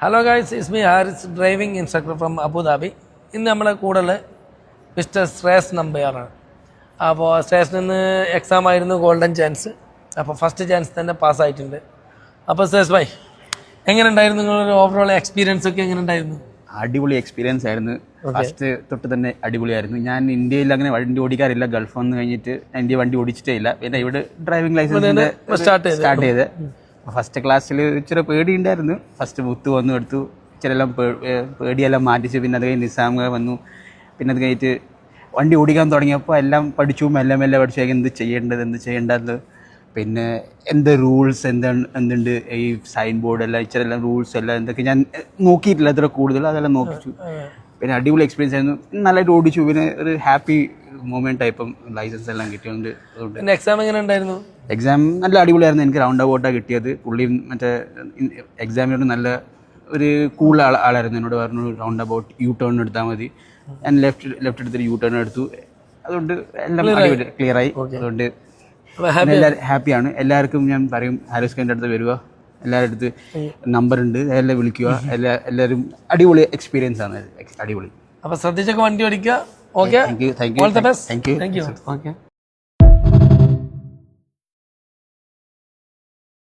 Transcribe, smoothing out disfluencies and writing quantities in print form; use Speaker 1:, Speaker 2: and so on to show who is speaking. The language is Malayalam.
Speaker 1: Hello guys, it's me Haris, driving instructor from Abu Dhabi. ഇന്ന് നമ്മളെ കൂടുതൽ മിസ്റ്റർ ശ്രേയസ് നമ്പയാറാണ്. അപ്പോൾ ശ്രേയസിൽ നിന്ന് എക്സാം ആയിരുന്നു ഗോൾഡൻ ചാൻസ്. അപ്പോൾ ഫസ്റ്റ് ചാൻസ് തന്നെ പാസ്സായിട്ടുണ്ട്. അപ്പോൾ ശ്രേയസ് ഭായ്, എങ്ങനെ ഉണ്ടായിരുന്നു നിങ്ങളൊരു ഓവറോൾ എക്സ്പീരിയൻസ് ഒക്കെ എങ്ങനെ ഉണ്ടായിരുന്നു?
Speaker 2: അടിപൊളി എക്സ്പീരിയൻസ് ആയിരുന്നു. ഫസ്റ്റ് തൊട്ട് തന്നെ അടിപൊളിയായിരുന്നു. ഞാൻ ഇന്ത്യയിൽ അങ്ങനെ വണ്ടി ഓടിക്കാറില്ല. ഗൾഫ് വന്ന് കഴിഞ്ഞിട്ട് ഇന്ത്യ വണ്ടി ഓടിച്ചിട്ടേ ഇല്ല. പിന്നെ ഇവിടെ ഡ്രൈവിംഗ് ലൈസൻസിന്റെ സ്റ്റാർട്ട് ചെയ്ത് ഫസ്റ്റ് ക്ലാസ്സിൽ ഇച്ചിരി പേടിയുണ്ടായിരുന്നു. ഫസ്റ്റ് ബുത്ത് വന്നു എടുത്തു, ഇച്ചിരെല്ലാം പേടിയെല്ലാം മാറ്റിച്ച്. പിന്നെ അത് കഴിഞ്ഞ് നിസാമ വന്നു. പിന്നെ അത് കഴിഞ്ഞിട്ട് വണ്ടി ഓടിക്കാൻ തുടങ്ങിയപ്പോൾ എല്ലാം പഠിച്ചു, മെല്ലെ മെല്ലെ പഠിച്ചു. എന്ത് ചെയ്യേണ്ടത്, പിന്നെ എന്ത് റൂൾസ് എന്തുണ്ട്, ഈ സൈൻ ബോർഡ് എല്ലാം ഇച്ചിരെല്ലാം റൂൾസ് എല്ലാം എന്തൊക്കെ ഞാൻ നോക്കിയിട്ടില്ല അത്ര കൂടുതൽ, അതെല്ലാം നോക്കിച്ചു. പിന്നെ അടിപൊളി എക്സ്പീരിയൻസ് ആയിരുന്നു. നല്ലതായിട്ട് ഓടിച്ചു. പിന്നെ ഒരു ഹാപ്പി മൊമെന്റ് ആയി ഇപ്പം ലൈസൻസ് എല്ലാം കിട്ടിയുണ്ട്. അതുകൊണ്ട്
Speaker 1: എക്സാം എങ്ങനെ ഉണ്ടായിരുന്നു?
Speaker 2: എക്സാം നല്ല അടിപൊളിയായിരുന്നു. എനിക്ക് റൗണ്ട് അബൌട്ടാണ് കിട്ടിയത്. പുള്ളി മറ്റേ എക്സാമിനോട് നല്ല ഒരു കൂൾ ആളായിരുന്നു. എന്നോട് പറഞ്ഞു റൗണ്ട് അബൌട്ട് യു ടേൺ എടുത്താൽ മതി. ഞാൻ ലെഫ്റ്റ് എടുത്തിട്ട് യു ടേൺ എടുത്തു. അതുകൊണ്ട് എല്ലാം അടിപൊളി ക്ലിയർ ആയി. അതുകൊണ്ട് എല്ലാവരും ഹാപ്പിയാണ്. എല്ലാവർക്കും ഞാൻ പറയും, ഹാരിസ് ഖാൻ്റെ അടുത്ത് വരിക, എല്ലാവരുടെ അടുത്ത് നമ്പർ ഉണ്ട്, എല്ലാം വിളിക്കുക. എല്ലാവരും അടിപൊളി എക്സ്പീരിയൻസ് ആണ്. അടിപൊളി.
Speaker 1: അപ്പോൾ ശ്രദ്ധിച്ചൊക്കെ വണ്ടി ഓടിക്കുക. Okay,
Speaker 2: thank you.
Speaker 1: All the best.
Speaker 2: Thank you.
Speaker 1: Okay.